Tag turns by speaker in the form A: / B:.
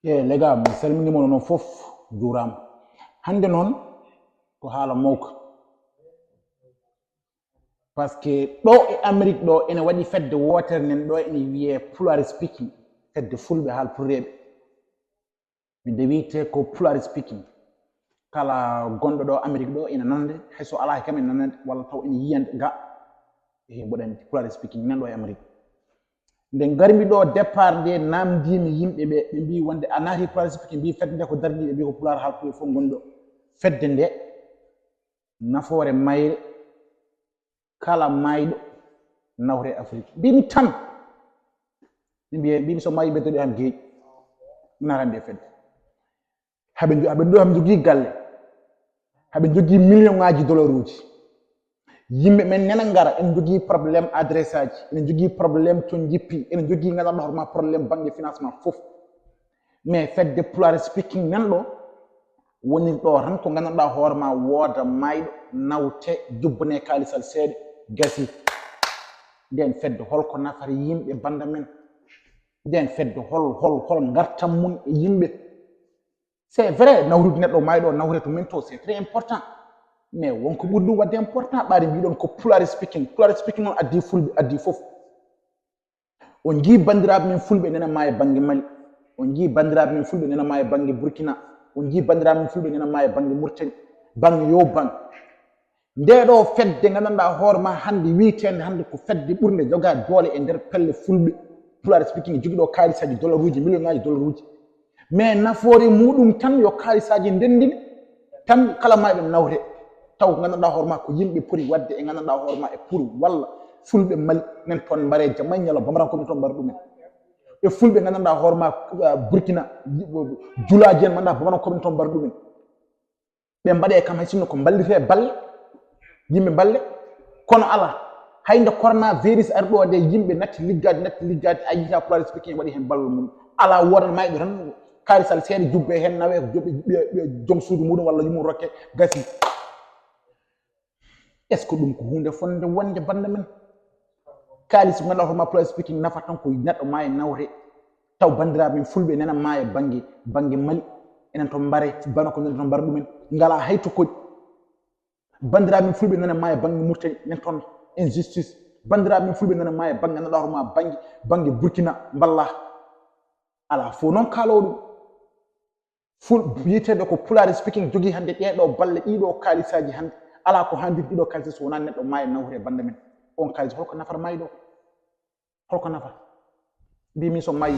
A: les gars mi salminima non fof juurama hande noon ko haala mawka par ce que ɗo e Amérique ɗo ene waɗi fedde wootere nen ɗo ene wiye Pulaaru speaking fedde fulɓe haalpureɓe minde wiyete ko Pulaaru speaking kala gonɗo ɗo Amérique ɗo ene nande hayso ala kam ene nanande walla taw ene yiyande ga e mboɗen Pulaaru speaking nan ɗo e Amérique nde garmi ɗo départ nde namdimi yimɓe ɓe ɓe mbi wonde a naati Pulaaru speaking mbi fedde nde ko dardiɓe mbi ko Pulaaru haalpuɓe fof gonɗo fedde nde nafoore mayre kala mayɗo nawre Afrique mbimi tan mbimi so mayi ɓeddoɗo ham geeƴi narande fedde haɓe jogii galle haɓe jogii million ŋaji dollar uji yimɓe men nena ngara en jogii probléme adressage enen jogii probléme to jippi enen jogii gandanɗo hoorema probléme banque financement fof mais fedde Pulaaru speaking nan ɗo woni ɗo tan ko gandanɗa hoorema wooda mayɗo nawte jubbane kaalisal seeɗa gasi nden fedde holko nafata yimɓe banda men nden fedde hol gartam mum e yimɓe c'est vrai nawrude neɗɗo mayɗo nawre to men to c'est très important mais wonko ɓuri ɗum wadde important ɓaade mbiɗon ko Pulaaru speaking on addi fulɓe addi fof on jii bandiraɓe men fulɓe nena ma e banggue Mali on jii bandiraɓe men fulɓe nena ma e banggue Burkina on jii bandiraɓe men fulɓe nena ma e banggue Mauritanie banggue yo bang nde ɗo fedde gandanɗa hoorema hande wiitende hande ko fedde ɓurde joga doole e nder pelle fulɓe Pulaaru speaking jogui ɗo kaalisaji dollar uji million ŋaji dollar uji mais nafoore muɗum tan yo kaalisaji ndendini tan kala mayɓe nawre taw gandanɗa hoorema ko yimɓe poti wadde e gandanɗa hoorema e pour walla fulɓe Mali nen toon mbare jamma ñalo bamarankoɓe toon mbaɗa ɗumen e fulɓe gandanɗa hoorema Burkina julaji en manɗa bamarankoɓe toon mbaɗa ɗumen ɓe mbaɗe kam hay sinno ko ballite balle yimɓe balle kono ala haynde coronavirus ari ɗo de yimɓe natti liggade a yita Pulaaru speaking waɗi hen ballo mum ala wodan mayɗo tan kaalisal seeɗa jubbe hen nawe ko joɓe joom suudu muɗum walla yumum rokke gasi est ce que ɗum ko hunde fonde wonde banda men kaalis ganduɗa hoorema Pulaaru speaking nafa tan ko neɗɗo ma e nawre taw bandiraɓe men fulɓe nena ma e banggue Mali enen to mbare bana ko nen toon mbara ɗumen ngala hayto koƴ bandiraɓe men fulɓe nena ma e banggue Mauritanie nen toon injustice bandiraɓe men fulɓe nena ma e banggue ganduɗa hoorema banggue Burkina mballa ala fo noon kaalo ɗum ful wiyetede ko Pulaaru speaking jogui hande ɗeɗo balle ɗiɗo kaalisaji hande ala ko handir ɗiɗo kaalis so wona neɗɗo ma e nawre banda men on kaalis holko nafata mayɗo holko nafata mbimi so mayi